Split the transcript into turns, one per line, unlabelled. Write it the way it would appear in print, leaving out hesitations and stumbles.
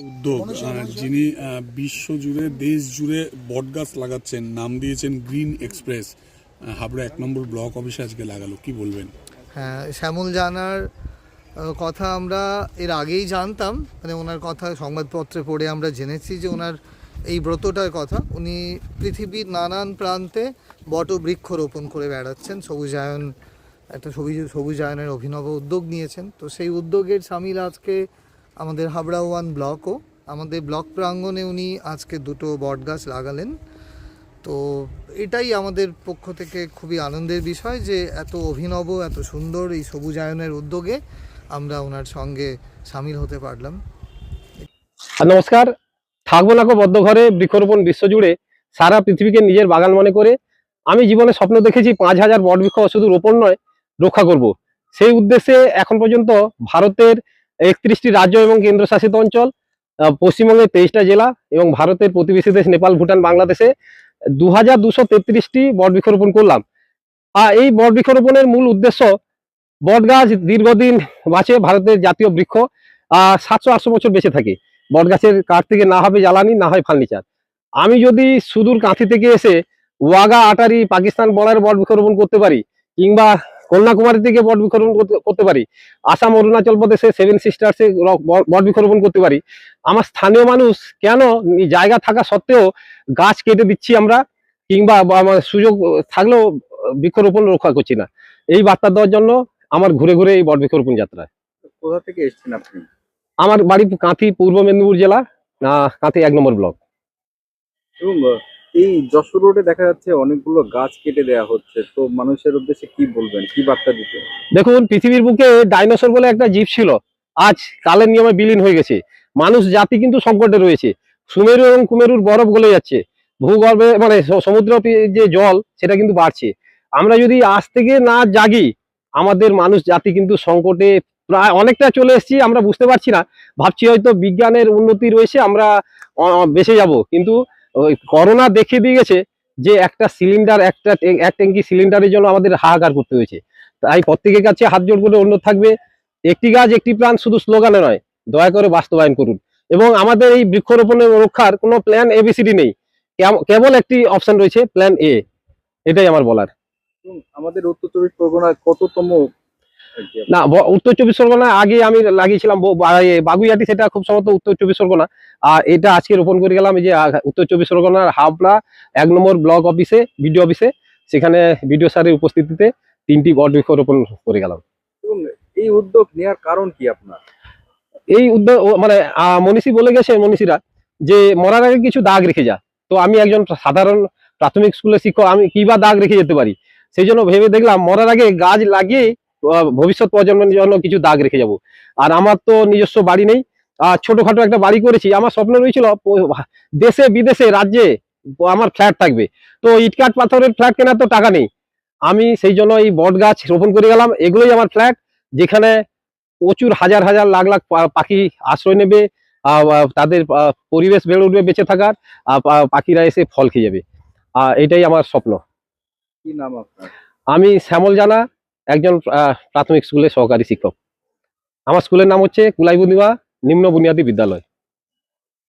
উদ্যোগ যিনি বিশ্বজুড়ে দেশ জুড়ে বটগাছ লাগাচ্ছেন, নাম দিয়েছেন গ্রিন এক্সপ্রেস, হাবড়া 1 নম্বর ব্লক অফিসে আজকে লাগালো, কি বলবেন?
হ্যাঁ, শ্যামল জানার কথা আমরা এর আগেই জানতাম, মানে ওনার কথা সংবাদপত্রে পড়ে আমরা জেনেছি যে ওনার এই ব্রতটার কথা। উনি পৃথিবীর নানান প্রান্তে বটবৃক্ষ রোপণ করে বেড়াচ্ছেন, সবুজায়ন একটা সবুজায়নের অভিনব উদ্যোগ নিয়েছেন। তো সেই উদ্যোগের সামিল আজকে আমাদের হাবড়া 1 ব্লকও, আমাদের ব্লক প্রাঙ্গণে উনি আজকে 2টো বটগাছ লাগালেন। তো এটাই আমাদের পক্ষ থেকে খুবই আনন্দের বিষয় যে এত অভিনব, এত সুন্দর এই সবুজায়নের উদ্যোগে আমরা ওনার সঙ্গে সামিল হতে পারলাম।
নমস্কার। থাকবো না বদ্ধ ঘরে, বৃক্ষরোপণ বিশ্বজুড়ে সারা পৃথিবীকে নিজের বাগান মনে করে আমি জীবনে স্বপ্ন দেখেছি 5000 বটবৃক্ষ শুধু রোপণ নয়, রক্ষা করব। সেই উদ্দেশ্যে এখন পর্যন্ত ভারতের 31টি রাজ্য এবং কেন্দ্রশাসিত অঞ্চল, পশ্চিমবঙ্গের 23টা জেলা এবং ভারতের প্রতিবেশী দেশ নেপাল, ভুটান, বাংলাদেশে 2233টি বটবৃক্ষরোপণ করলাম। আর এই বটবৃক্ষরোপণের মূল উদ্দেশ্য, বটগাছ দীর্ঘদিন বাঁচে, ভারতের জাতীয় বৃক্ষ 700-800 বছর বেঁচে থাকে। বটগাছের কাঠ থেকে না হবে জ্বালানি, না হয় ফার্নিচার। আমি যদি সুদূর কাঁথি থেকে এসে ওয়াগা, আটারি, পাকিস্তান বর্ডারে বটবৃক্ষরোপণ করতে পারি, কিংবা কন্যাকুমারী থেকে বটবৃক্ষরোপণ করতে পারি, আসাম অরুণাচল প্রদেশে 7 সিস্টার্সে বটবৃক্ষরোপণ করতে পারি, আমার স্থানীয় মানুষ কেন জায়গা থাকা সত্ত্বেও গাছ কেটে দিচ্ছি আমরা, কিংবা আমার সুযোগ থাকলেও বৃক্ষরোপণ রক্ষা করছি না? এই বার্তা দেওয়ার জন্য আমার ঘুরে ঘুরে এই বটবৃক্ষরোপণ যাত্রা।
কোথা থেকে এসেছেন আপনি?
আমার বাড়ি কাঁথি, পূর্ব মেদিনীপুর জেলা, কাঁথি 1 নম্বর ব্লক।
এবং এই যশোর রোডে দেখা যাচ্ছে অনেকগুলো গাছ কেটে দেওয়া হচ্ছে, তো মানুষের উদ্দেশ্যে কি বলবেন, কি বার্তা দিতে?
দেখুন, পৃথিবীর বুকে ডাইনোসর বলে একটা জীব ছিল, আজ কালের নিয়মে বিলীন হয়ে গেছে। মানুষ জাতি কিন্তু সংকটে রয়েছে। সুমেরু এবং কুমেরুর বরফ গলে যাচ্ছে, ভূগর্ভে মানে সমুদ্র যে জল সেটা কিন্তু বাড়ছে। আমরা যদি আজ থেকে না জাগি, আমাদের মানুষ জাতি কিন্তু সংকটে প্রায় অনেকটা চলে এসেছি। আমরা বুঝতে পারছি না, ভাবছি হয়তো বিজ্ঞানের উন্নতি রয়েছে, আমরা বেঁচে যাব। কিন্তু ওই করোনা দেখিয়ে দিয়ে গেছে যে একটা সিলিন্ডার, এক ট্যাঙ্কি সিলিন্ডারের জন্য আমাদের হাহাকার করতে হয়েছে। তাই প্রত্যেকের কাছে হাত জোড় করে অনুরোধ থাকবে, একটি গাছ একটি প্রাণ শুধু স্লোগানে নয়, দয়া করে বাস্তবায়ন করুন। এবং আমাদের এই বৃক্ষরোপণের রক্ষার কোনো প্ল্যান এবিসিডি নেই, কেবল একটি অপশন রয়েছে, প্ল্যান এ। এটাই আমার বলার।
আমাদের উত্তর চব্বিশ পরগনায় কততম?
না, উত্তর 24 পরগনা আগে আমি লাগিয়েছিলাম বাগুইয়াটি, সেটা খুব সম্ভবত উত্তর 24 পরগনা। আর এটা আজকে রোপণ করে গেলাম এই যে উত্তর 24 পরগনার হাবড়া 1 নম্বর ব্লক অফিসে, বিডিও অফিসে। সেখানে বিডিও স্যারের উপস্থিতিতে 3টি বটবৃক্ষ রোপণ করে গেলাম।
এবং এই উদ্যোগ নেওয়ার কারণ কি আপনার?
এই উদ্যোগ মানে মনীষী বলে গেছে, মনীষীরা যে মরার আগে কিছু দাগ রেখে যা। তো আমি একজন সাধারণ প্রাথমিক স্কুলের শিক্ষক, আমি কি বা দাগ রেখে যেতে পারি? সেই জন্য ভেবে দেখলাম মরার আগে গাছ লাগিয়ে ভবিষ্যৎ প্রজন্মের জন্য কিছু দাগ রেখে যাব। আর আমার তো নিজস্ব বাড়ি নেই, ছোটখাটো একটা বাড়ি করেছি। আমার স্বপ্ন রয়েছিল দেশে বিদেশে রাজ্যে আমার ফ্ল্যাট থাকবে, তো ইটকাঠ পাথরের ফ্ল্যাট কেনার তো টাকা নেই। আমি সেই জন্য এই বট গাছ রোপণ করে গেলাম। এগুলোই আমার ফ্ল্যাট, যেখানে প্রচুর হাজার হাজার লাখ লাখ পাখি আশ্রয় নেবে, তাদের পরিবেশ বেড়ে উঠবে বেঁচে থাকার, পাখিরা এসে ফল খেয়ে যাবে। এটাই আমার স্বপ্ন।
কি নাম আপনার?
আমি শ্যামল জানা, একজন প্রাথমিক স্কুলের সহকারী শিক্ষক। আমার স্কুলের নাম হচ্ছে কুলাইবুনিয়া নিম্ন বুনিয়াদী বিদ্যালয়।